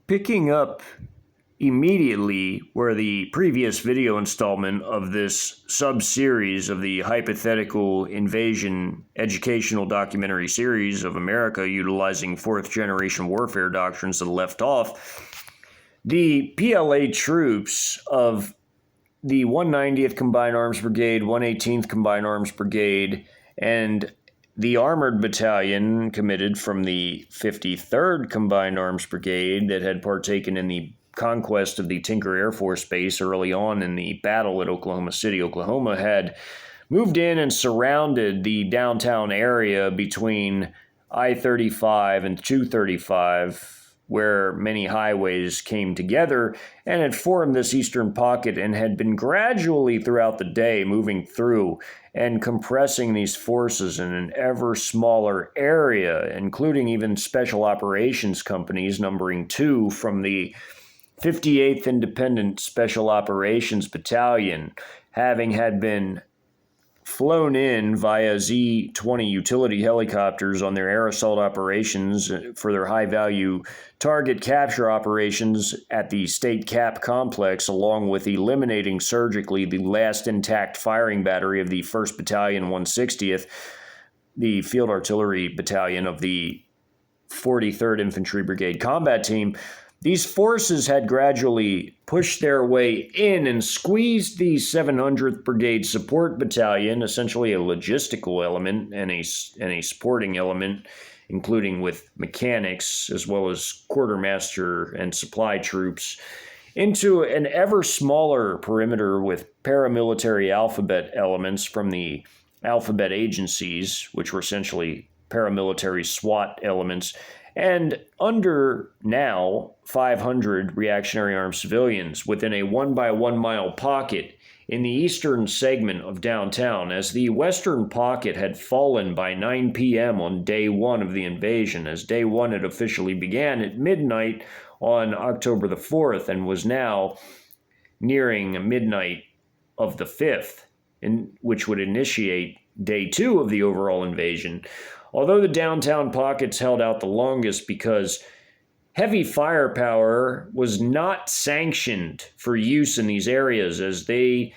Picking up immediately where the previous video installment of this sub-series of the Hypothetical Invasion educational documentary series of America utilizing fourth-generation warfare doctrines that left off, the PLA troops of the 190th Combined Arms Brigade, 118th Combined Arms Brigade, and the Armored Battalion committed from the 53rd Combined Arms Brigade that had partaken in the conquest of the Tinker Air Force Base early on in the battle at Oklahoma City, Oklahoma, had moved in and surrounded the downtown area between I-35 and 235, where many highways came together, and had formed this eastern pocket and had been gradually throughout the day moving through and compressing these forces in an ever smaller area, including even special operations companies numbering 2 from the 58th Independent Special Operations Battalion, having had been flown in via Z-20 utility helicopters on their air assault operations for their high-value target capture operations at the State Cap Complex, along with eliminating surgically the last intact firing battery of the 1st Battalion 160th, the Field Artillery Battalion of the 43rd Infantry Brigade Combat Team. These forces had gradually pushed their way in and squeezed the 700th Brigade Support Battalion, essentially a logistical element and a supporting element, including with mechanics as well as quartermaster and supply troops, into an ever smaller perimeter with paramilitary alphabet elements from the alphabet agencies, which were essentially paramilitary SWAT elements, and under now 500 reactionary armed civilians within a 1 by 1 mile pocket in the eastern segment of downtown, as the western pocket had fallen by 9 p.m. on day 1 of the invasion, as day 1 had officially began at midnight on October the 4th and was now nearing midnight of the 5th, which would initiate day 2 of the overall invasion. Although the downtown pockets held out the longest because heavy firepower was not sanctioned for use in these areas, as they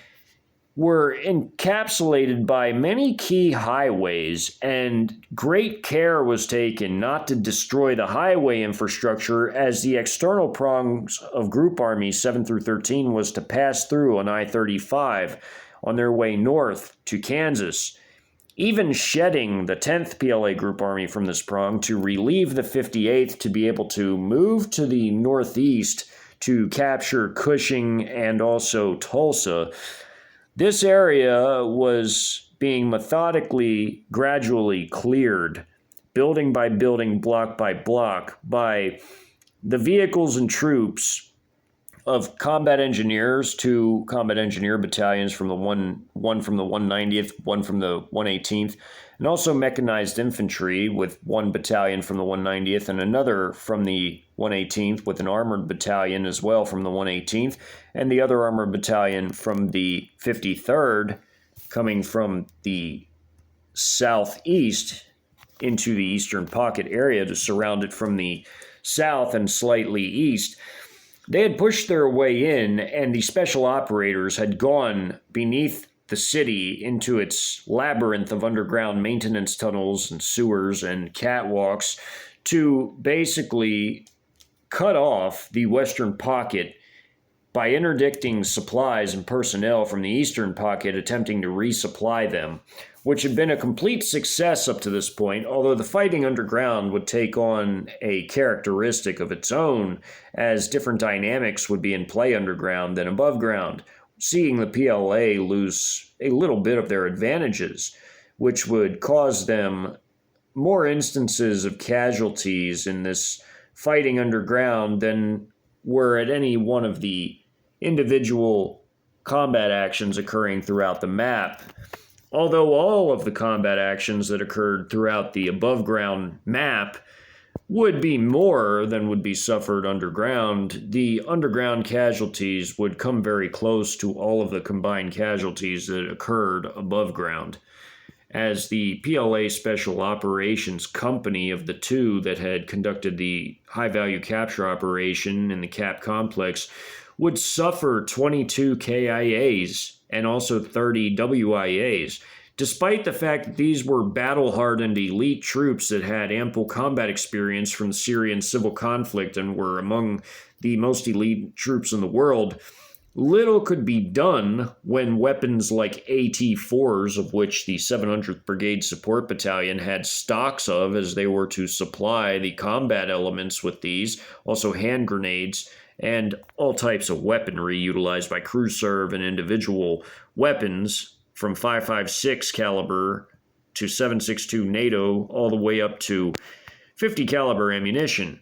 were encapsulated by many key highways, and great care was taken not to destroy the highway infrastructure, as the external prongs of Group Armies 7 through 13 was to pass through on I-35 on their way north to Kansas, even shedding the 10th PLA Group Army from this prong to relieve the 58th to be able to move to the northeast to capture Cushing and also Tulsa. This area was being methodically, gradually cleared, building by building, block by block, by the vehicles and troops of combat engineers, 2 combat engineer battalions from the one from the 190th, 1 from the 118th, and also mechanized infantry with 1 battalion from the 190th and another from the 118th, with an armored battalion as well from the 118th, and the other armored battalion from the 53rd coming from the southeast into the eastern pocket area to surround it from the south and slightly east. They had pushed their way in, and the special operators had gone beneath the city into its labyrinth of underground maintenance tunnels and sewers and catwalks to basically cut off the western pocket by interdicting supplies and personnel from the eastern pocket, attempting to resupply them, which had been a complete success up to this point, although the fighting underground would take on a characteristic of its own, as different dynamics would be in play underground than above ground, seeing the PLA lose a little bit of their advantages, which would cause them more instances of casualties in this fighting underground than were at any one of the individual combat actions occurring throughout the map. Although all of the combat actions that occurred throughout the above-ground map would be more than would be suffered underground, the underground casualties would come very close to all of the combined casualties that occurred above ground. as the PLA Special Operations Company of the two that had conducted the high-value capture operation in the Cap complex would suffer 22 KIAs and also 30 WIAs, despite the fact that these were battle-hardened elite troops that had ample combat experience from the Syrian civil conflict and were among the most elite troops in the world. Little could be done when weapons like AT-4s, of which the 700th Brigade Support Battalion had stocks of as they were to supply the combat elements with these, also hand grenades, and all types of weaponry utilized by crew serve and individual weapons from 5.56 caliber to 7.62 NATO all the way up to 50 caliber ammunition.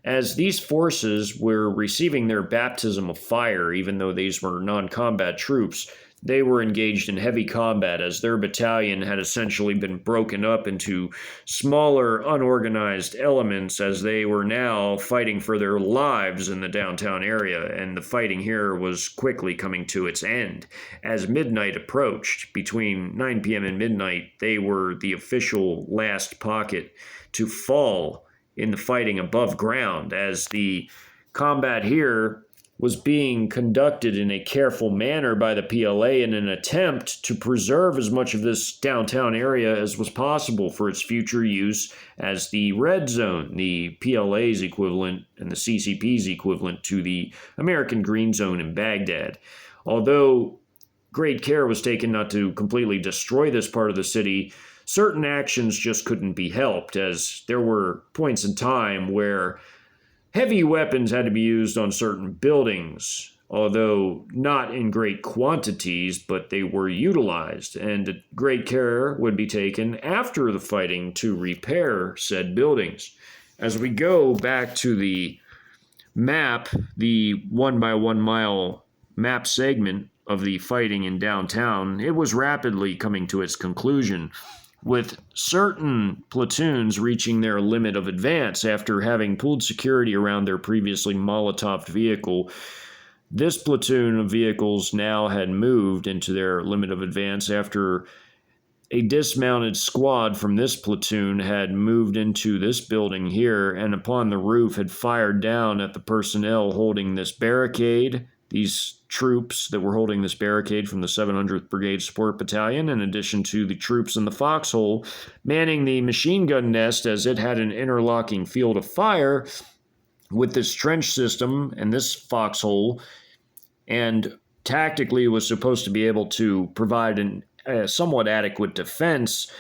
As these forces were receiving their baptism of fire, even though these were non-combat troops, they were engaged in heavy combat as their battalion had essentially been broken up into smaller, unorganized elements as they were now fighting for their lives in the downtown area, and the fighting here was quickly coming to its end. As midnight approached, between 9 p.m. and midnight, they were the official last pocket to fall in the fighting above ground, as the combat here was being conducted in a careful manner by the PLA in an attempt to preserve as much of this downtown area as was possible for its future use as the red zone, the PLA's equivalent and the CCP's equivalent to the American green zone in Baghdad. Although great care was taken not to completely destroy this part of the city, certain actions just couldn't be helped, as there were points in time where heavy weapons had to be used on certain buildings, although not in great quantities, but they were utilized, and great care would be taken after the fighting to repair said buildings. As we go back to the map, the 1 by 1 mile map segment of the fighting in downtown, it was rapidly coming to its conclusion, with certain platoons reaching their limit of advance after having pulled security around their previously Molotov vehicle. This platoon of vehicles now had moved into their limit of advance after a dismounted squad from this platoon had moved into this building here and upon the roof had fired down at the personnel holding this barricade. These troops that were holding this barricade from the 700th Brigade Support Battalion, in addition to the troops in the foxhole manning the machine gun nest as it had an interlocking field of fire with this trench system and this foxhole, and tactically was supposed to be able to provide a somewhat adequate defense.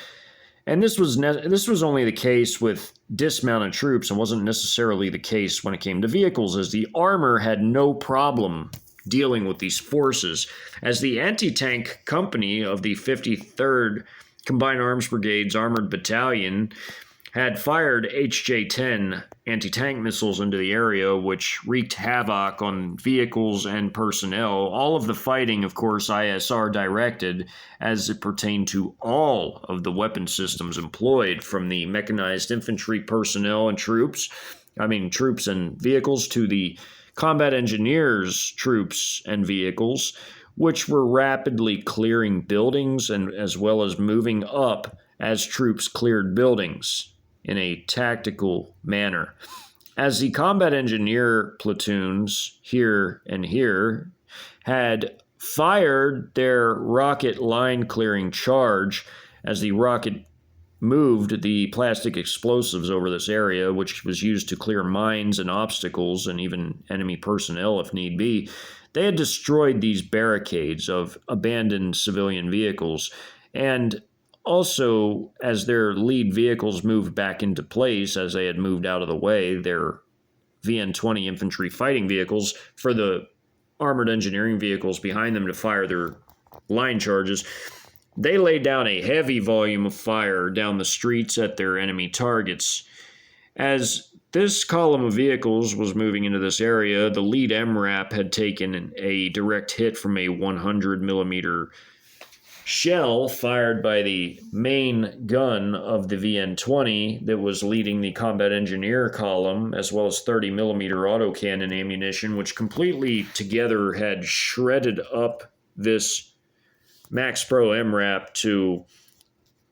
And this was only the case with dismounted troops and wasn't necessarily the case when it came to vehicles, as the armor had no problem dealing with these forces, as the anti-tank company of the 53rd Combined Arms Brigade's Armored Battalion had fired HJ-10 anti-tank missiles into the area, which wreaked havoc on vehicles and personnel. All of the fighting, of course, ISR directed as it pertained to all of the weapon systems employed, from the mechanized infantry personnel and troops and vehicles, to the combat engineers, troops, and vehicles, which were rapidly clearing buildings and as well as moving up as troops cleared buildings in a tactical manner. As the combat engineer platoons here and here had fired their rocket line clearing charge as the rocket moved the plastic explosives over this area, which was used to clear mines and obstacles and even enemy personnel if need be, they had destroyed these barricades of abandoned civilian vehicles. And also, as their lead vehicles moved back into place, as they had moved out of the way, their VN-20 infantry fighting vehicles, for the armored engineering vehicles behind them to fire their line charges, they laid down a heavy volume of fire down the streets at their enemy targets. As this column of vehicles was moving into this area, the lead MRAP had taken a direct hit from a 100 millimeter shell fired by the main gun of the VN-20 that was leading the combat engineer column, as well as 30 millimeter autocannon ammunition, which completely together had shredded up this Max Pro MRAP to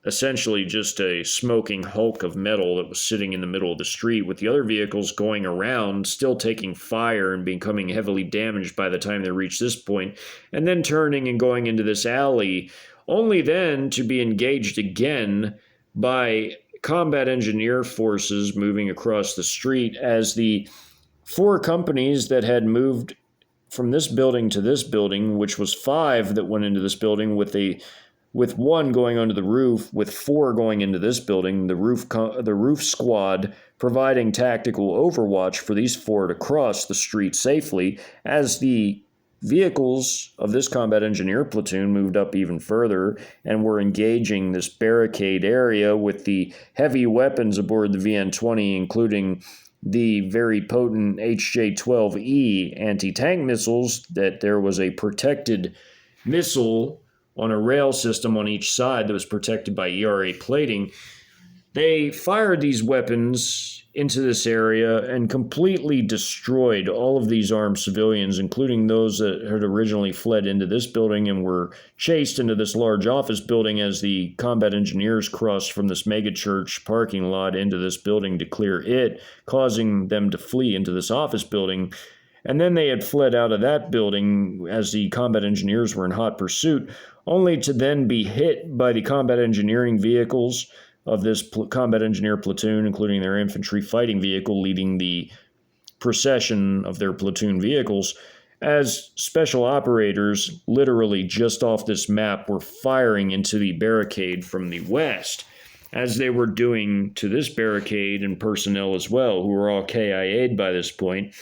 essentially just a smoking hulk of metal that was sitting in the middle of the street, with the other vehicles going around, still taking fire and becoming heavily damaged by the time they reached this point, and then turning and going into this alley, only then to be engaged again by combat engineer forces moving across the street as the 4 companies that had moved from this building to this building, which was 5 that went into this building, with 1 going onto the roof, with 4 going into this building, the roof squad providing tactical overwatch for these 4 to cross the street safely, as the vehicles of this combat engineer platoon moved up even further and were engaging this barricade area with the heavy weapons aboard the VN-20, including the very potent HJ-12E anti-tank missiles, that there was a protected missile on a rail system on each side that was protected by ERA plating. They fired these weapons into this area and completely destroyed all of these armed civilians, including those that had originally fled into this building and were chased into this large office building as the combat engineers crossed from this megachurch parking lot into this building to clear it, causing them to flee into this office building. And then they had fled out of that building as the combat engineers were in hot pursuit, only to then be hit by the combat engineering vehicles of this combat engineer platoon, including their infantry fighting vehicle leading the procession of their platoon vehicles, as special operators literally just off this map were firing into the barricade from the west, as they were doing to this barricade and personnel as well, who were all KIA'd by this point,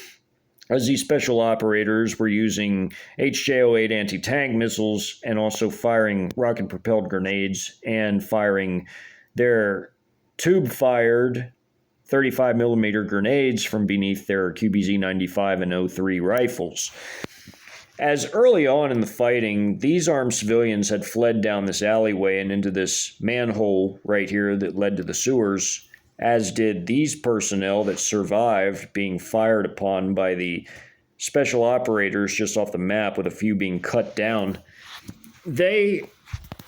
as these special operators were using HJ-08 anti-tank missiles and also firing rocket-propelled grenades and firing their tube-fired 35mm grenades from beneath their QBZ-95 and 03 rifles. As early on in the fighting, these armed civilians had fled down this alleyway and into this manhole right here that led to the sewers, as did these personnel that survived being fired upon by the special operators just off the map, with a few being cut down. They,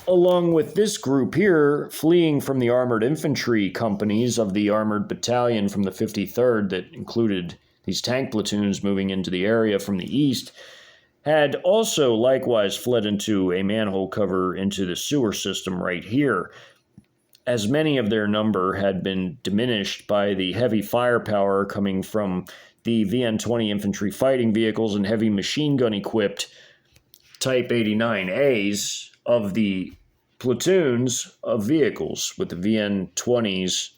along with this group here, fleeing from the armored infantry companies of the armored battalion from the 53rd that included these tank platoons moving into the area from the east, had also likewise fled into a manhole cover into the sewer system right here, as many of their number had been diminished by the heavy firepower coming from the VN-20 infantry fighting vehicles and heavy machine gun equipped Type 89As of the platoons of vehicles, with the VN-20s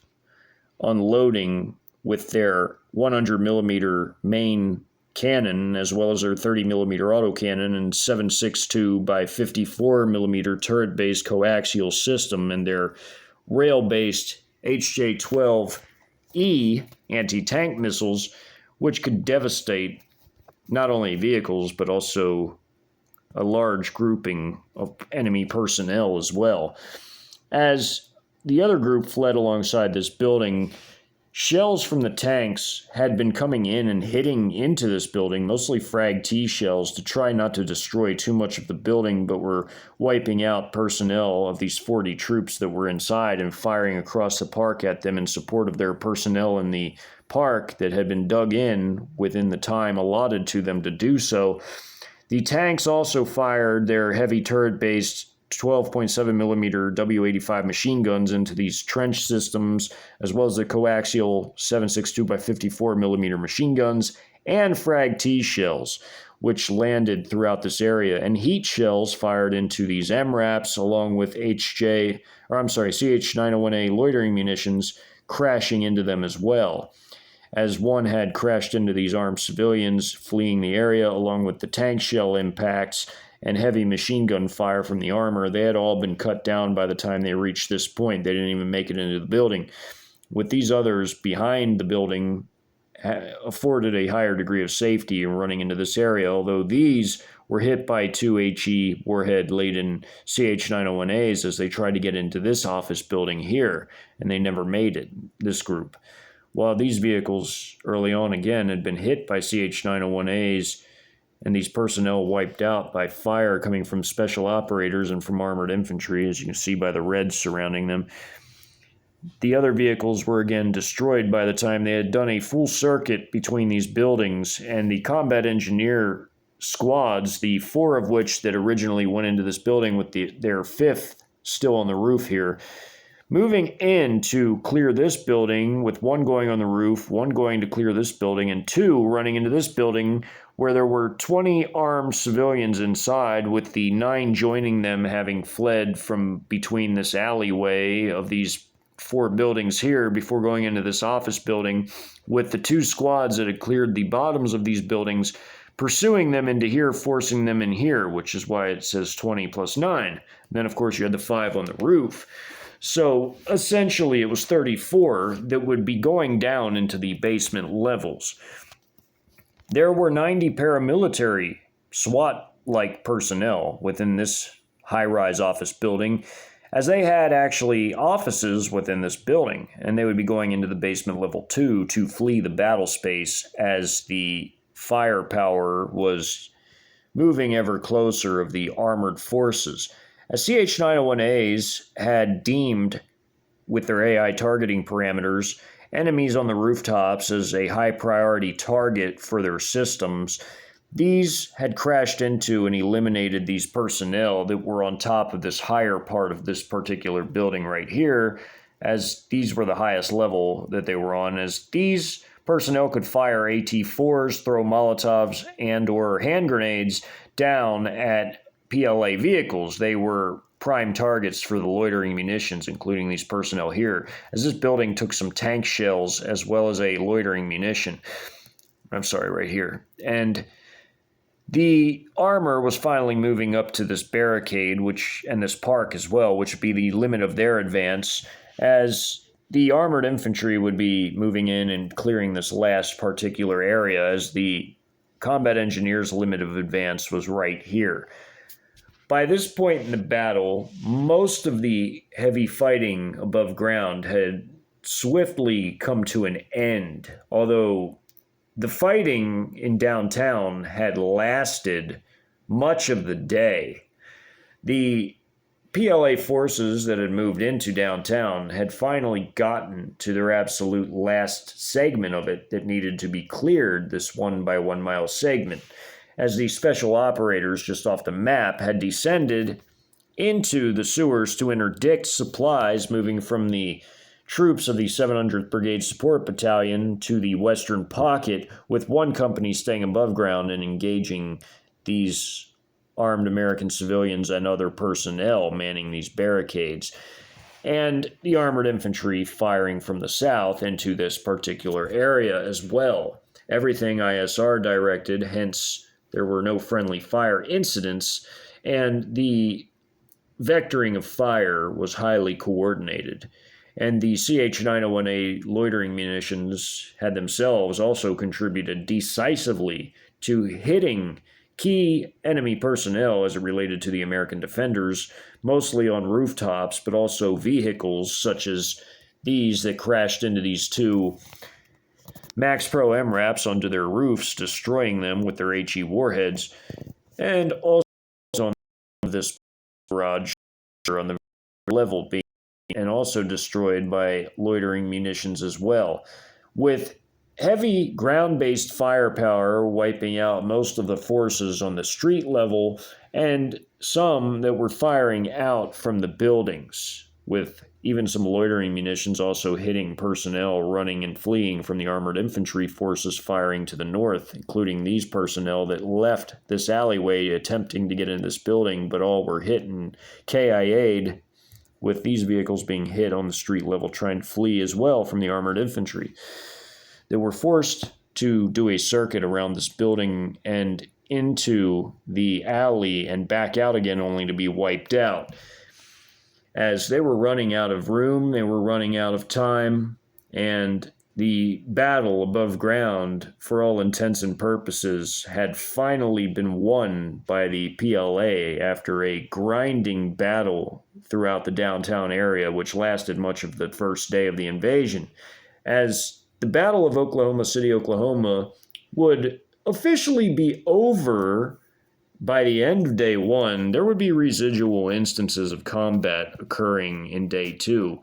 unloading with their 100mm main cannon, as well as their 30mm autocannon and 7.62 by 54mm turret-based coaxial system, and their rail-based HJ-12E anti-tank missiles, which could devastate not only vehicles but also a large grouping of enemy personnel as well. As the other group fled alongside this building, shells from the tanks had been coming in and hitting into this building, mostly Frag T shells, to try not to destroy too much of the building, but were wiping out personnel of these 40 troops that were inside and firing across the park at them in support of their personnel in the park that had been dug in within the time allotted to them to do so. The tanks also fired their heavy turret-based 12.7mm W85 machine guns into these trench systems, as well as the coaxial 7.62 by 54mm machine guns and Frag T shells, which landed throughout this area, and heat shells fired into these MRAPs, along with CH-901A loitering munitions crashing into them as well, as one had crashed into these armed civilians fleeing the area, along with the tank shell impacts and heavy machine gun fire from the armor. They had all been cut down by the time they reached this point. They didn't even make it into the building, with these others behind the building afforded a higher degree of safety in running into this area, although these were hit by 2 HE warhead-laden CH-901As as they tried to get into this office building here, and they never made it, this group. While these vehicles early on again had been hit by CH-901As and these personnel wiped out by fire coming from special operators and from armored infantry, as you can see by the red surrounding them. The other vehicles were again destroyed by the time they had done a full circuit between these buildings, and the combat engineer squads, the 4 of which that originally went into this building with their 5th still on the roof here, moving in to clear this building, with 1 going on the roof, 1 going to clear this building, and 2 running into this building where there were 20 armed civilians inside, with the 9 joining them having fled from between this alleyway of these 4 buildings here before going into this office building, with the 2 squads that had cleared the bottoms of these buildings pursuing them into here, forcing them in here, which is why it says 20 plus 9. And then, of course, you had the 5 on the roof. So essentially it was 34 that would be going down into the basement levels. There were 90 paramilitary SWAT-like personnel within this high-rise office building, as they had actually offices within this building, and they would be going into the basement level 2 to flee the battle space as the firepower was moving ever closer of the armored forces. As CH-901As had deemed, with their AI targeting parameters, enemies on the rooftops as a high priority target for their systems, these had crashed into and eliminated these personnel that were on top of this higher part of this particular building right here, as these were the highest level that they were on, as these personnel could fire AT-4s, throw Molotovs, and or hand grenades down at PLA vehicles. They were prime targets for the loitering munitions, including these personnel here, as this building took some tank shells as well as a loitering munition. I'm sorry, right here. And the armor was finally moving up to this barricade, and this park as well, which would be the limit of their advance, as the armored infantry would be moving in and clearing this last particular area, as the combat engineers' limit of advance was right here. By this point in the battle, most of the heavy fighting above ground had swiftly come to an end, although the fighting in downtown had lasted much of the day. The PLA forces that had moved into downtown had finally gotten to their absolute last segment of it that needed to be cleared, this 1 by 1 mile segment, as the special operators just off the map had descended into the sewers to interdict supplies moving from the troops of the 700th Brigade Support Battalion to the Western Pocket, with 1 company staying above ground and engaging these armed American civilians and other personnel manning these barricades, and the armored infantry firing from the south into this particular area as well. Everything ISR directed, hence there were no friendly fire incidents, and the vectoring of fire was highly coordinated. And the CH-901A loitering munitions had themselves also contributed decisively to hitting key enemy personnel as it related to the American defenders, mostly on rooftops, but also vehicles such as these that crashed into these 2 Max Pro MRAPs onto their roofs, destroying them with their HE warheads, and also on this barrage on the level being and also destroyed by loitering munitions as well, with heavy ground-based firepower wiping out most of the forces on the street level, and some that were firing out from the buildings, with even some loitering munitions also hitting personnel running and fleeing from the armored infantry forces firing to the north, including these personnel that left this alleyway attempting to get into this building, but all were hit and KIA'd, with these vehicles being hit on the street level trying to flee as well from the armored infantry. They were forced to do a circuit around this building and into the alley and back out again, only to be wiped out. As they were running out of room, they were running out of time, and the battle above ground, for all intents and purposes, had finally been won by the PLA after a grinding battle throughout the downtown area, which lasted much of the first day of the invasion. As the Battle of Oklahoma City, Oklahoma would officially be over by the end of day one, there would be residual instances of combat occurring in day two.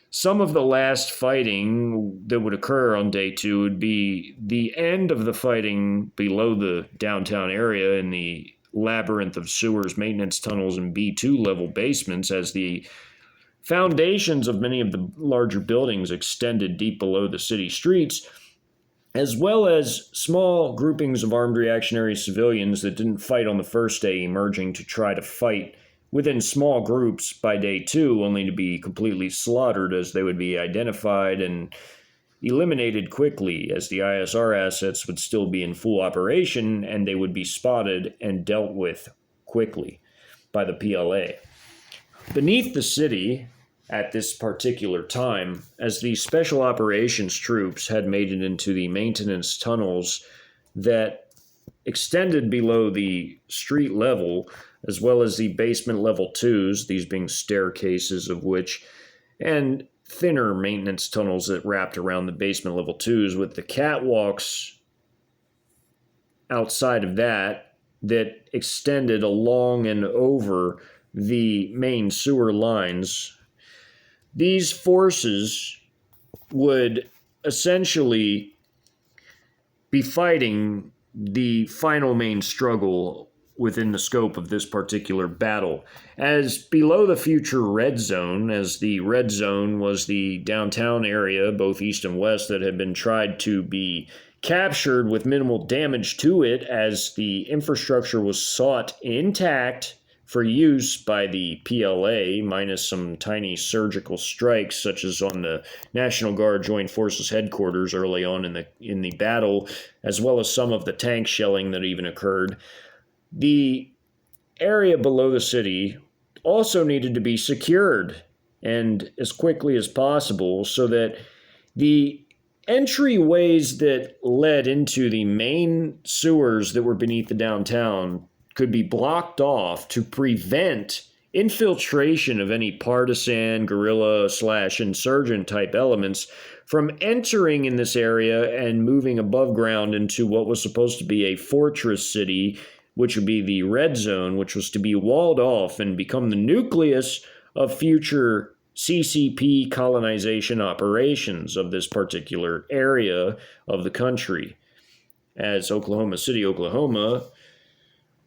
Some of the last fighting that would occur on day two would be the end of the fighting below the downtown area in the labyrinth of sewers, maintenance tunnels, and B2 level basements, as the foundations of many of the larger buildings extended deep below the city streets, as well as small groupings of armed reactionary civilians that didn't fight on the first day emerging to try to fight within small groups by day two, only to be completely slaughtered as they would be identified and eliminated quickly, as the ISR assets would still be in full operation and they would be spotted and dealt with quickly by the PLA. Beneath the city, at this particular time, as the special operations troops had made it into the maintenance tunnels that extended below the street level, as well as the basement level twos, these being staircases of which, and thinner maintenance tunnels that wrapped around the basement level twos, with the catwalks outside of that extended along and over the main sewer lines. These forces would essentially be fighting the final main struggle within the scope of this particular battle. As below the future red zone, as the red zone was the downtown area, both east and west, that had been tried to be captured with minimal damage to it, as the infrastructure was sought intact for use by the PLA, minus some tiny surgical strikes, such as on the National Guard Joint Forces headquarters early on in the battle, as well as some of the tank shelling that even occurred. The area below the city also needed to be secured, and as quickly as possible, so that the entryways that led into the main sewers that were beneath the downtown could be blocked off to prevent infiltration of any partisan, guerrilla/insurgent type elements from entering in this area and moving above ground into what was supposed to be a fortress city, which would be the red zone, which was to be walled off and become the nucleus of future CCP colonization operations of this particular area of the country. As Oklahoma City, Oklahoma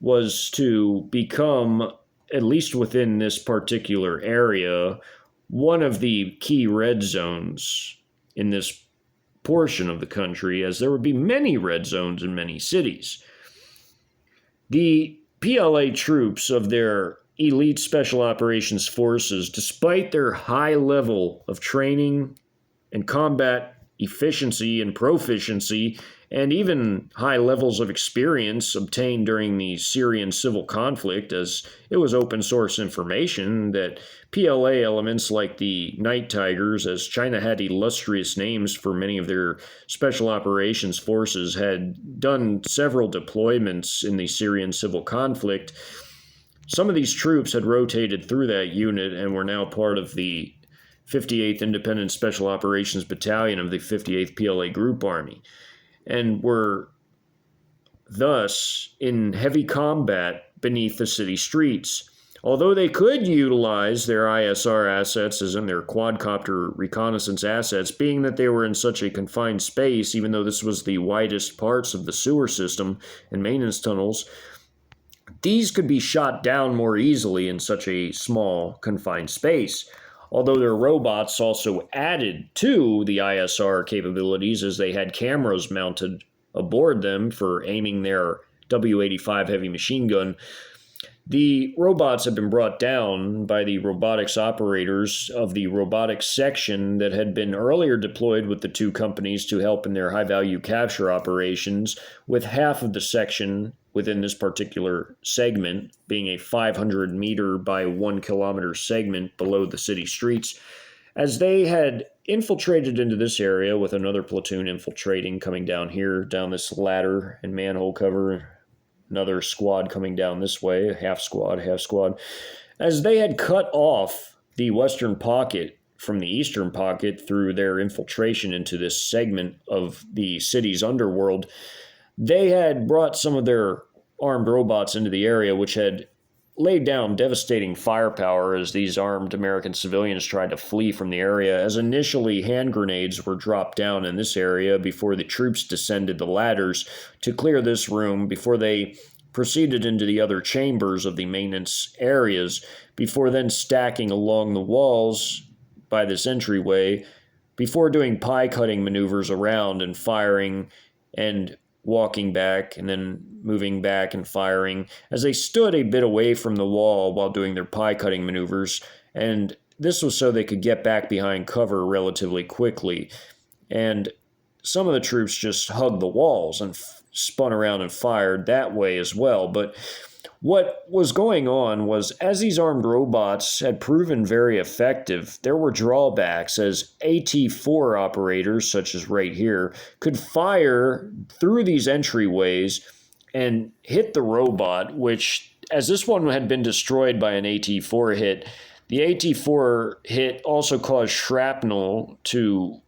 was to become, at least within this particular area, one of the key red zones in this portion of the country, as there would be many red zones in many cities. The PLA troops of their elite special operations forces, despite their high level of training and combat efficiency and proficiency, and even high levels of experience obtained during the Syrian civil conflict, as it was open source information that PLA elements like the Night Tigers, as China had illustrious names for many of their special operations forces, had done several deployments in the Syrian civil conflict. Some of these troops had rotated through that unit and were now part of the 58th Independent Special Operations Battalion of the 58th PLA Group Army, and were thus in heavy combat beneath the city streets. Although they could utilize their ISR assets, as in their quadcopter reconnaissance assets, being that they were in such a confined space, even though this was the widest parts of the sewer system and maintenance tunnels, these could be shot down more easily in such a small, confined space. Although their robots also added to the ISR capabilities, as they had cameras mounted aboard them for aiming their W-85 heavy machine gun. The robots had been brought down by the robotics operators of the robotics section that had been earlier deployed with the two companies to help in their high-value capture operations, with half of the section within this particular segment being a 500-meter by 1-kilometer segment below the city streets, as they had infiltrated into this area with another platoon infiltrating, coming down here, down this ladder and manhole cover, another squad coming down this way, half squad, as they had cut off the western pocket from the eastern pocket through their infiltration into this segment of the city's underworld. They had brought some of their armed robots into the area, which had laid down devastating firepower as these armed American civilians tried to flee from the area, as initially hand grenades were dropped down in this area before the troops descended the ladders to clear this room before they proceeded into the other chambers of the maintenance areas, before then stacking along the walls by this entryway, before doing pie-cutting maneuvers around and firing and walking back and then moving back and firing as they stood a bit away from the wall while doing their pie-cutting maneuvers. And this was so they could get back behind cover relatively quickly. And some of the troops just hugged the walls and spun around and fired that way as well. But what was going on was, as these armed robots had proven very effective, there were drawbacks, as AT-4 operators, such as right here, could fire through these entryways and hit the robot, which, as this one had been destroyed by an AT-4 hit, the AT-4 hit also caused shrapnel to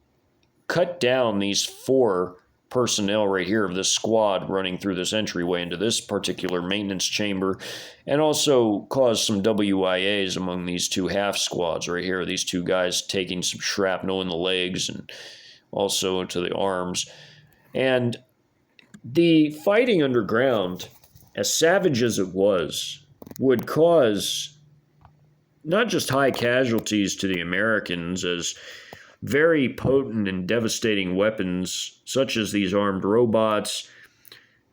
cut down these 4 personnel right here of this squad running through this entryway into this particular maintenance chamber, and also caused some WIAs among these 2 half squads right here. These 2 guys taking some shrapnel in the legs and also to the arms. And the fighting underground, as savage as it was, would cause not just high casualties to the Americans, as very potent and devastating weapons, such as these armed robots,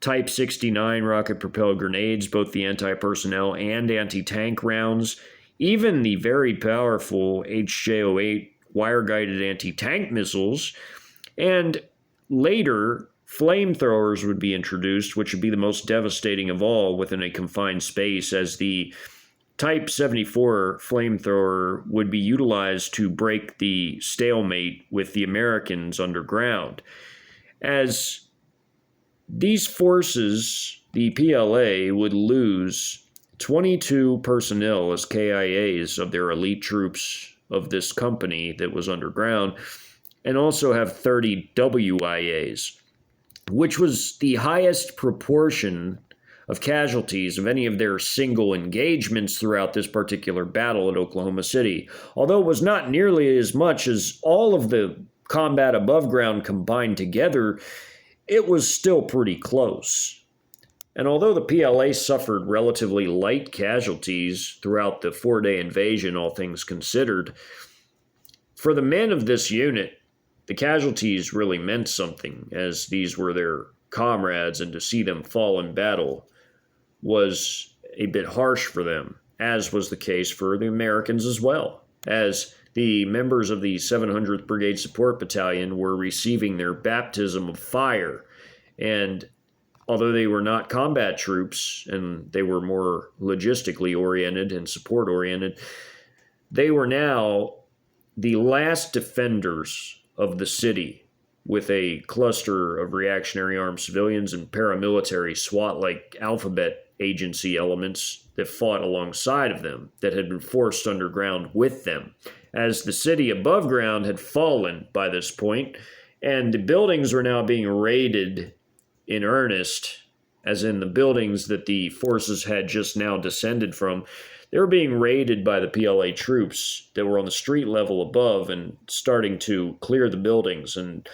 Type 69 rocket-propelled grenades, both the anti-personnel and anti-tank rounds, even the very powerful HJ-08 wire-guided anti-tank missiles, and later flamethrowers would be introduced, which would be the most devastating of all within a confined space, as the Type 74 flamethrower would be utilized to break the stalemate with the Americans underground. As these forces, the PLA, would lose 22 personnel as KIAs of their elite troops of this company that was underground, and also have 30 WIAs, which was the highest proportion of casualties of any of their single engagements throughout this particular battle at Oklahoma City, although it was not nearly as much as all of the combat above ground combined together. It was still pretty close. And although the PLA suffered relatively light casualties throughout the 4-day invasion, all things considered, for the men of this unit, the casualties really meant something, as these were their comrades, and to see them fall in battle was a bit harsh for them, as was the case for the Americans as well, as the members of the 700th Brigade Support Battalion were receiving their baptism of fire. And although they were not combat troops, and they were more logistically oriented and support oriented, they were now the last defenders of the city, with a cluster of reactionary armed civilians and paramilitary SWAT-like alphabet agency elements that fought alongside of them, that had been forced underground with them, as the city above ground had fallen by this point, and the buildings were now being raided in earnest, as in the buildings that the forces had just now descended from. They were being raided by the PLA troops that were on the street level above and starting to clear the buildings. And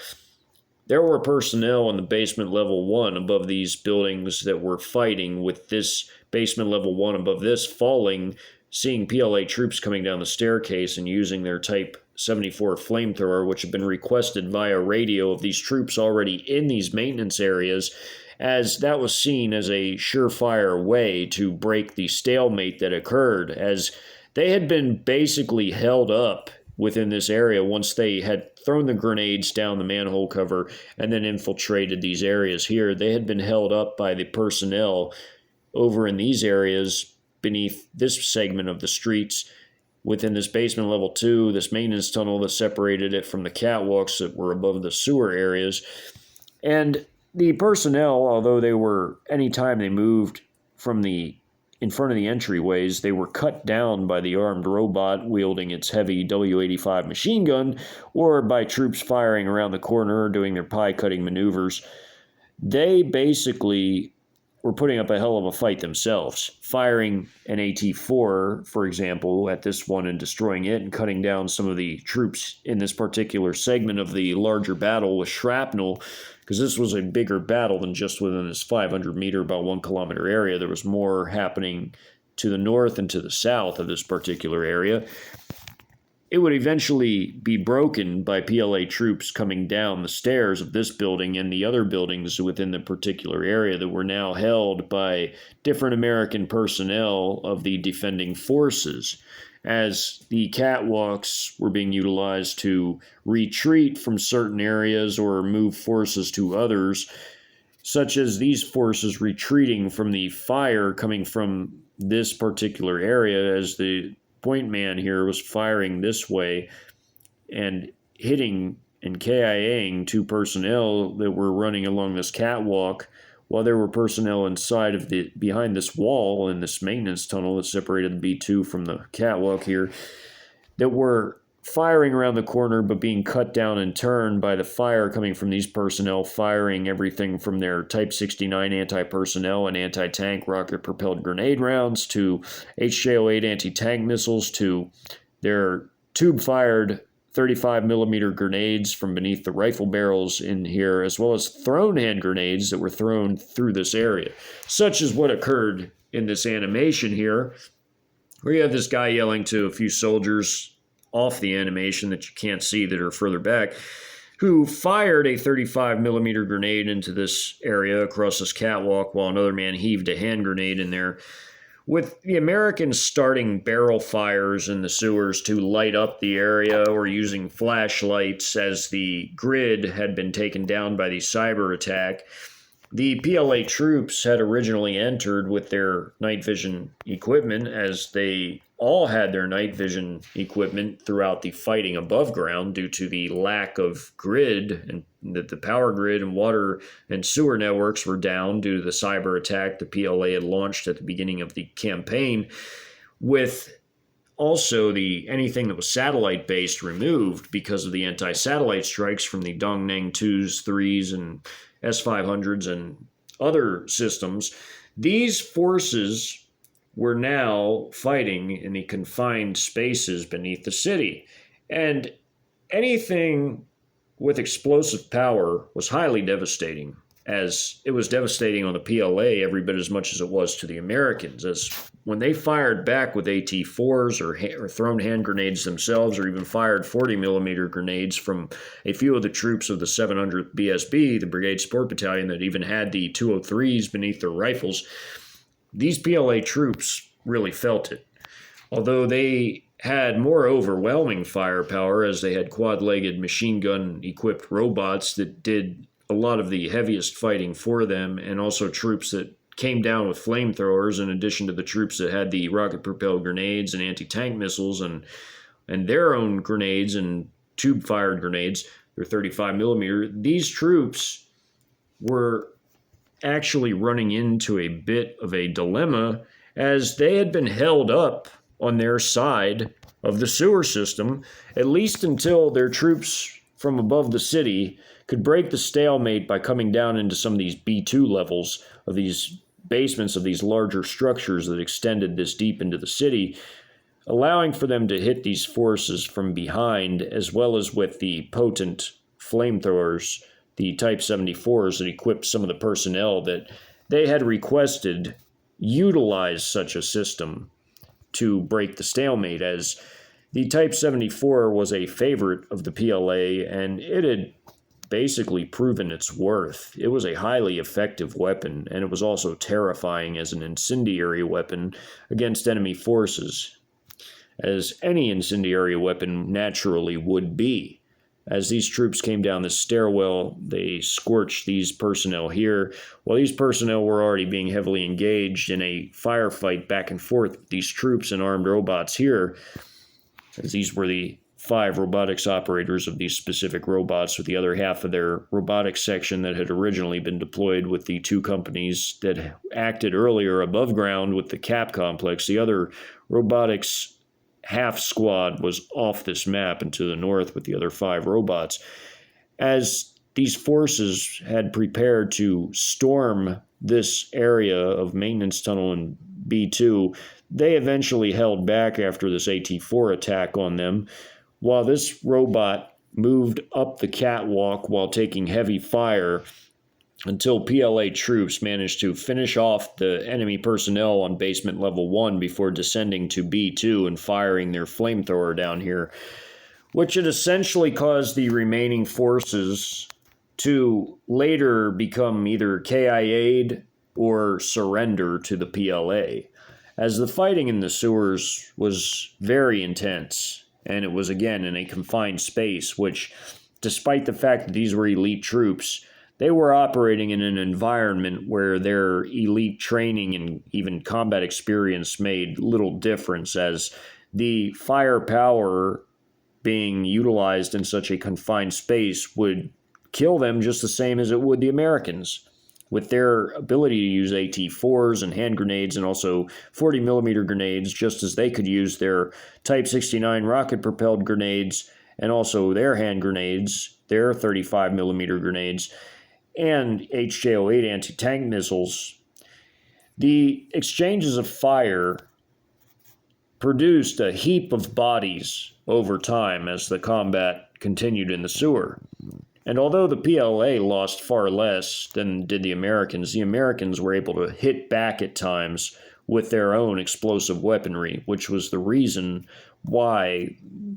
there were personnel in the basement level 1 above these buildings that were fighting, with this basement level 1 above this falling, seeing PLA troops coming down the staircase and using their Type 74 flamethrower, which had been requested via radio of these troops already in these maintenance areas, as that was seen as a surefire way to break the stalemate that occurred, as they had been basically held up within this area once they had thrown the grenades down the manhole cover and then infiltrated these areas here. They had been held up by the personnel over in these areas beneath this segment of the streets within this basement level 2, this maintenance tunnel that separated it from the catwalks that were above the sewer areas. And the personnel, although they were, anytime they moved from in front of the entryways, they were cut down by the armed robot wielding its heavy W-85 machine gun, or by troops firing around the corner or doing their pie-cutting maneuvers. they basically were putting up a hell of a fight themselves, firing an AT-4, for example, at this one and destroying it and cutting down some of the troops in this particular segment of the larger battle with shrapnel, because this was a bigger battle than just within this 500-meter, about 1 kilometer area. There was more happening to the north and to the south of this particular area. It would eventually be broken by PLA troops coming down the stairs of this building and the other buildings within the particular area that were now held by different American personnel of the defending forces, as the catwalks were being utilized to retreat from certain areas or move forces to others, such as these forces retreating from the fire coming from this particular area, as the point man here was firing this way and hitting and KIAing 2 personnel that were running along this catwalk, while there were personnel inside of behind this wall in this maintenance tunnel that separated the B2 from the catwalk here, that were firing around the corner but being cut down in turn by the fire coming from these personnel, firing everything from their Type 69 anti-personnel and anti-tank rocket-propelled grenade rounds to HJ-08 anti-tank missiles to their tube-fired 35mm grenades from beneath the rifle barrels in here, as well as thrown hand grenades that were thrown through this area. Such is what occurred in this animation here, where you have this guy yelling to a few soldiers off the animation that you can't see that are further back, who fired a 35mm grenade into this area across this catwalk while another man heaved a hand grenade in there, with the Americans starting barrel fires in the sewers to light up the area or using flashlights as the grid had been taken down by the cyber attack. The PLA troops had originally entered with their night vision equipment, as they all had their night vision equipment throughout the fighting above ground due to the lack of grid, and that the power grid and water and sewer networks were down due to the cyber attack the PLA had launched at the beginning of the campaign, with also anything that was satellite based removed because of the anti-satellite strikes from the Dongnaeng 2s, 3s, and S-500s and other systems. These forces were now fighting in the confined spaces beneath the city, and anything with explosive power was highly devastating, as it was devastating on the PLA every bit as much as it was to the Americans, as when they fired back with AT-4s or thrown hand grenades themselves, or even fired 40mm grenades from a few of the troops of the 700th BSB, the Brigade Support Battalion, that even had the 203s beneath their rifles, these PLA troops really felt it. Although they had more overwhelming firepower, as they had quad-legged machine gun-equipped robots that did a lot of the heaviest fighting for them, and also troops that came down with flamethrowers, in addition to the troops that had the rocket-propelled grenades and anti-tank missiles and their own grenades and tube-fired grenades, their 35mm. These troops were actually running into a bit of a dilemma, as they had been held up on their side of the sewer system, at least until their troops from above the city could break the stalemate by coming down into some of these B2 levels of these basements of these larger structures that extended this deep into the city, allowing for them to hit these forces from behind, as well as with the potent flamethrowers, the Type 74s that equipped some of the personnel that they had requested utilize such a system to break the stalemate, as the Type 74 was a favorite of the PLA, and it had basically proven its worth. It was a highly effective weapon, and it was also terrifying as an incendiary weapon against enemy forces, as any incendiary weapon naturally would be. As these troops came down the stairwell, they scorched these personnel here, while these personnel were already being heavily engaged in a firefight back and forth with these troops and armed robots here, as these were the 5 robotics operators of these specific robots, with the other half of their robotics section that had originally been deployed with the 2 companies that acted earlier above ground with the CAP complex. The other robotics half squad was off this map and to the north with the other 5 robots. As these forces had prepared to storm this area of maintenance tunnel in B2, they eventually held back after this AT-4 attack on them, while this robot moved up the catwalk while taking heavy fire until PLA troops managed to finish off the enemy personnel on basement level 1 before descending to B2 and firing their flamethrower down here, which had essentially caused the remaining forces to later become either KIA'd or surrender to the PLA, as the fighting in the sewers was very intense, and it was again in a confined space, which, despite the fact that these were elite troops, they were operating in an environment where their elite training and even combat experience made little difference, as the firepower being utilized in such a confined space would kill them just the same as it would the Americans. With their ability to use AT-4s and hand grenades and also 40mm grenades, just as they could use their Type 69 rocket-propelled grenades and also their hand grenades, their 35mm grenades, and HJ-08 anti-tank missiles, the exchanges of fire produced a heap of bodies over time as the combat continued in the sewer. And although the PLA lost far less than did the Americans were able to hit back at times with their own explosive weaponry, which was the reason why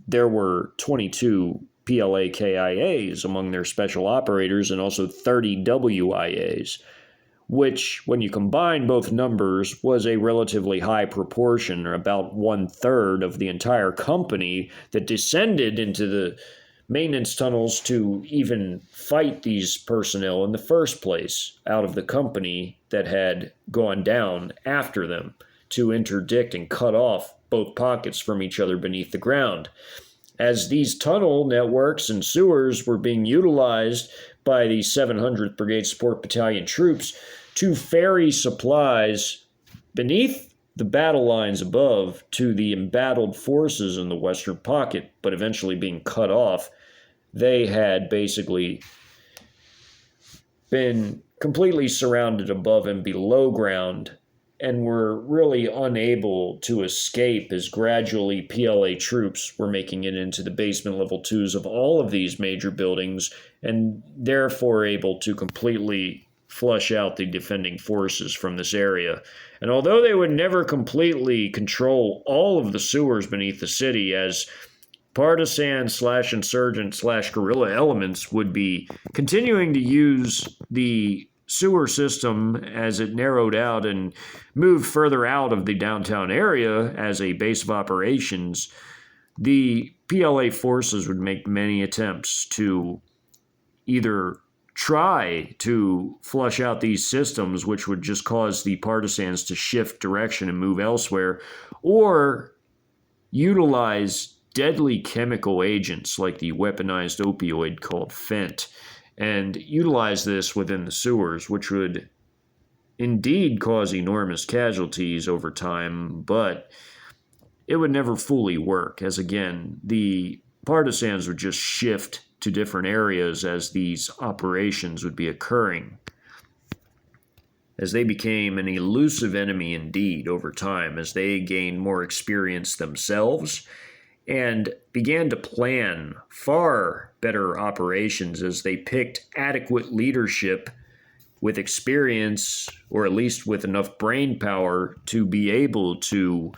there were 22 PLA KIAs among their special operators and also 30 WIAs, which, when you combine both numbers, was a relatively high proportion, or about 1/3 of the entire company that descended into the maintenance tunnels to even fight these personnel in the first place, out of the company that had gone down after them to interdict and cut off both pockets from each other beneath the ground. As these tunnel networks and sewers were being utilized by the 700th Brigade Support Battalion troops to ferry supplies beneath the battle lines above to the embattled forces in the Western Pocket, but eventually being cut off, they had basically been completely surrounded above and below ground and were really unable to escape as gradually PLA troops were making it into the basement level 2s of all of these major buildings, and therefore able to completely flush out the defending forces from this area. And although they would never completely control all of the sewers beneath the city, as partisan/insurgent/guerrilla elements would be continuing to use the sewer system as it narrowed out and moved further out of the downtown area as a base of operations, the PLA forces would make many attempts to either try to flush out these systems, which would just cause the partisans to shift direction and move elsewhere, or utilize deadly chemical agents like the weaponized opioid called fent, and utilize this within the sewers, which would indeed cause enormous casualties over time, but it would never fully work, as again, the partisans would just shift to different areas as these operations would be occurring, as they became an elusive enemy indeed over time, as they gained more experience themselves and began to plan far better operations as they picked adequate leadership with experience, or at least with enough brain power to be able to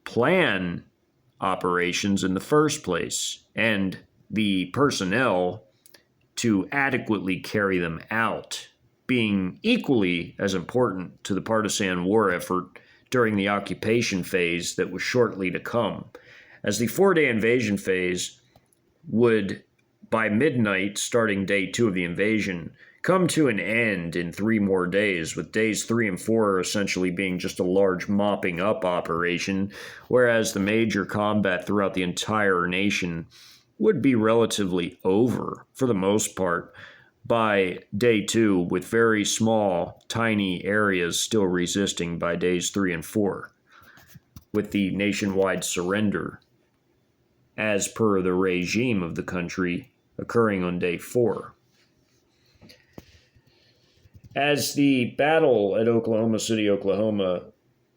plan operations in the first place, and the personnel to adequately carry them out, being equally as important to the partisan war effort during the occupation phase that was shortly to come, as the 4-day invasion phase would, by midnight starting day 2 of the invasion, come to an end in 3 more days, with days 3 and 4 essentially being just a large mopping up operation, whereas the major combat throughout the entire nation would be relatively over, for the most part, by day 2, with very small, tiny areas still resisting by days 3 and 4, with the nationwide surrender, as per the regime of the country, occurring on day 4. As the battle at Oklahoma City, Oklahoma,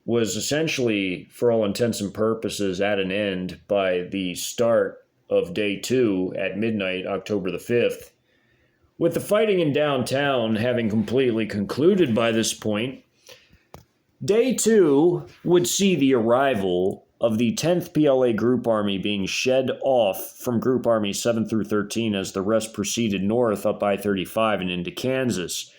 was essentially, for all intents and purposes, at an end by the start of day 2 at midnight, October the 5th, with the fighting in downtown having completely concluded by this point, day 2 would see the arrival of the 10th PLA Group Army being shed off from Group Armies 7 through 13 as the rest proceeded north up I-35 and into Kansas.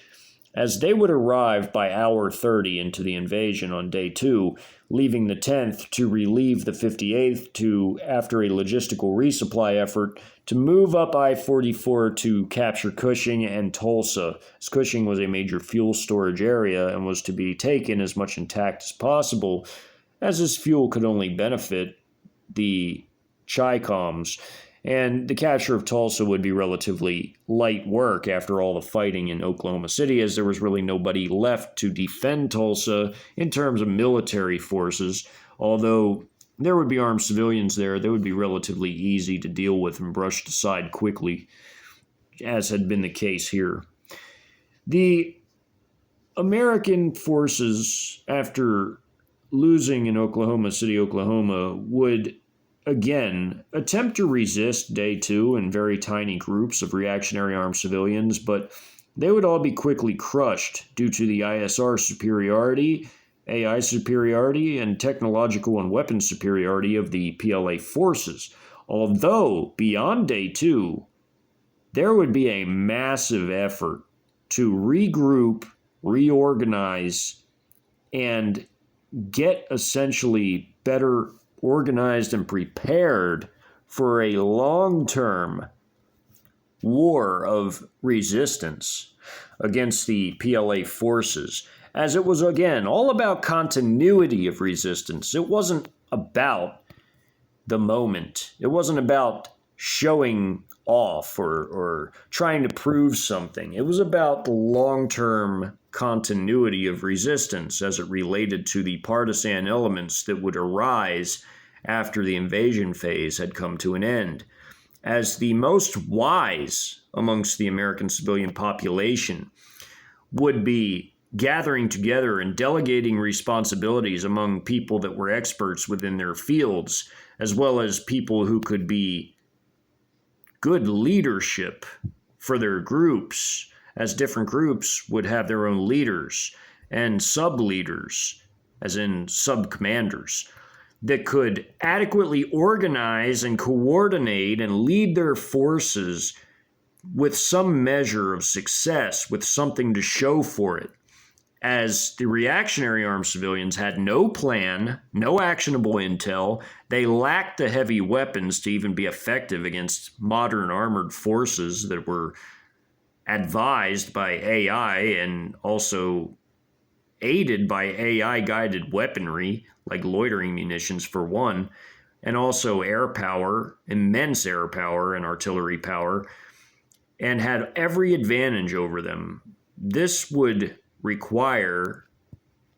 As they would arrive by hour 30 into the invasion on day 2, leaving the 10th to relieve the 58th to, after a logistical resupply effort, to move up I-44 to capture Cushing and Tulsa, as Cushing was a major fuel storage area and was to be taken as much intact as possible, as this fuel could only benefit the Chi-Coms. And the capture of Tulsa would be relatively light work after all the fighting in Oklahoma City, as there was really nobody left to defend Tulsa in terms of military forces. Although there would be armed civilians there, they would be relatively easy to deal with and brushed aside quickly, as had been the case here. The American forces, after losing in Oklahoma City, Oklahoma, would again attempt to resist day 2 in very tiny groups of reactionary armed civilians, but they would all be quickly crushed due to the ISR superiority, AI superiority, and technological and weapon superiority of the PLA forces. Although, beyond day 2, there would be a massive effort to regroup, reorganize, and get essentially better organized and prepared for a long-term war of resistance against the PLA forces, as it was, again, all about continuity of resistance. It wasn't about the moment. It wasn't about showing off or trying to prove something. It was about the long-term continuity of resistance as it related to the partisan elements that would arise after the invasion phase had come to an end. As the most wise amongst the American civilian population would be gathering together and delegating responsibilities among people that were experts within their fields, as well as people who could be good leadership for their groups, as different groups would have their own leaders and sub-leaders, as in sub-commanders, that could adequately organize and coordinate and lead their forces with some measure of success, with something to show for it. As the reactionary armed civilians had no plan, no actionable intel, they lacked the heavy weapons to even be effective against modern armored forces that were advised by AI and also aided by AI-guided weaponry, like loitering munitions for one, and also air power, immense air power and artillery power, and had every advantage over them. This would require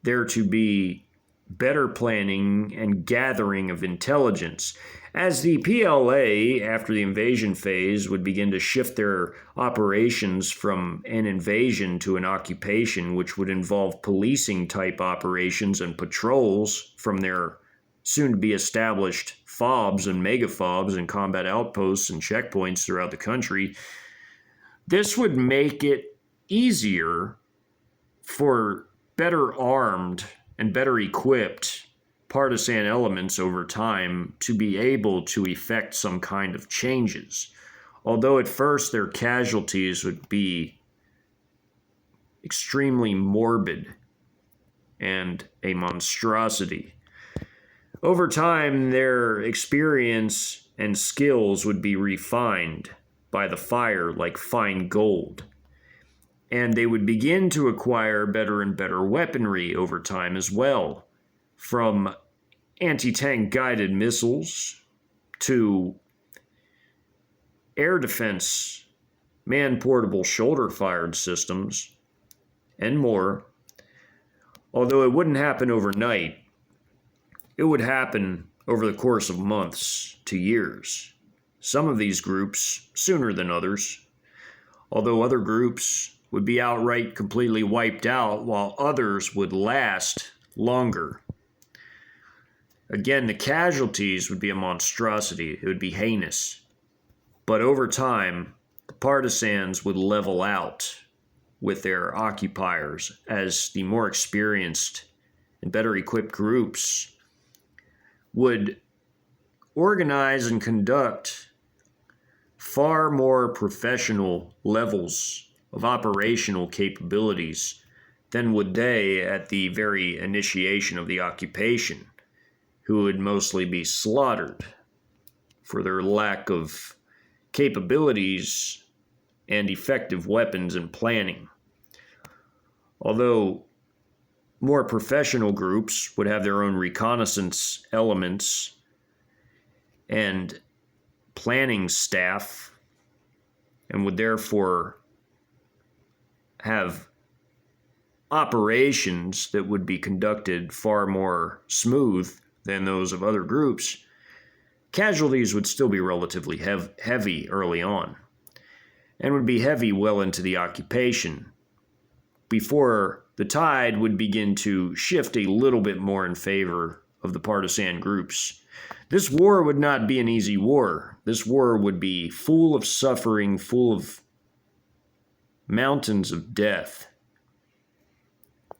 there to be better planning and gathering of intelligence, as the PLA, after the invasion phase, would begin to shift their operations from an invasion to an occupation, which would involve policing-type operations and patrols from their soon-to-be established FOBs and mega-FOBs and combat outposts and checkpoints throughout the country. This would make it easier for better armed and better equipped partisan elements over time to be able to effect some kind of changes. Although at first their casualties would be extremely morbid and a monstrosity. Over time, their experience and skills would be refined by the fire like fine gold, and they would begin to acquire better and better weaponry over time as well, from anti-tank guided missiles to air defense man-portable shoulder-fired systems, and more. Although it wouldn't happen overnight, it would happen over the course of months to years. Some of these groups sooner than others, although other groups would be outright completely wiped out, while others would last longer. Again, the casualties would be a monstrosity. It would be heinous. But over time, the partisans would level out with their occupiers as the more experienced and better equipped groups would organize and conduct far more professional levels of operational capabilities than would they at the very initiation of the occupation, who would mostly be slaughtered for their lack of capabilities and effective weapons and planning. Although more professional groups would have their own reconnaissance elements and planning staff, and would therefore have operations that would be conducted far more smooth than those of other groups, casualties would still be relatively heavy early on, and would be heavy well into the occupation, before the tide would begin to shift a little bit more in favor of the partisan groups. This war would not be an easy war. This war would be full of suffering, full of mountains of death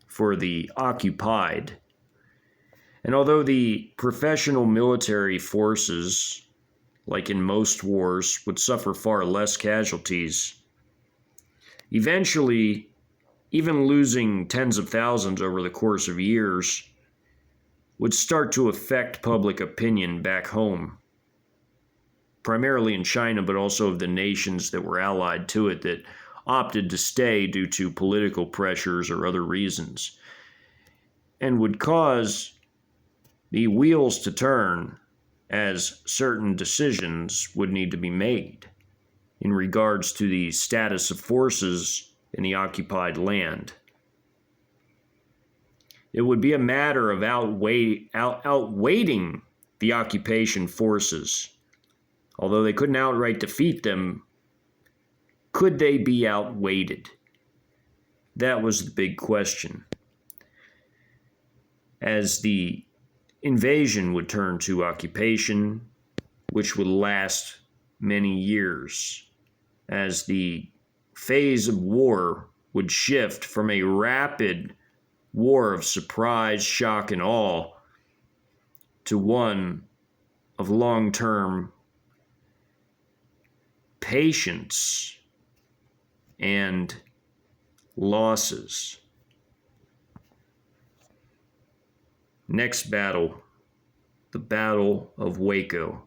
for the occupied. And although the professional military forces, like in most wars, would suffer far less casualties, eventually, even losing tens of thousands over the course of years would start to affect public opinion back home, primarily in China, but also of the nations that were allied to it that opted to stay due to political pressures or other reasons, and would cause the wheels to turn as certain decisions would need to be made in regards to the status of forces in the occupied land. It would be a matter of outweighting the occupation forces. Although they couldn't outright defeat them, could they be outweighted? That was the big question. As the invasion would turn to occupation, which would last many years, as the phase of war would shift from a rapid war of surprise, shock, and awe to one of long-term patience and losses. Next battle, the Battle of Waco.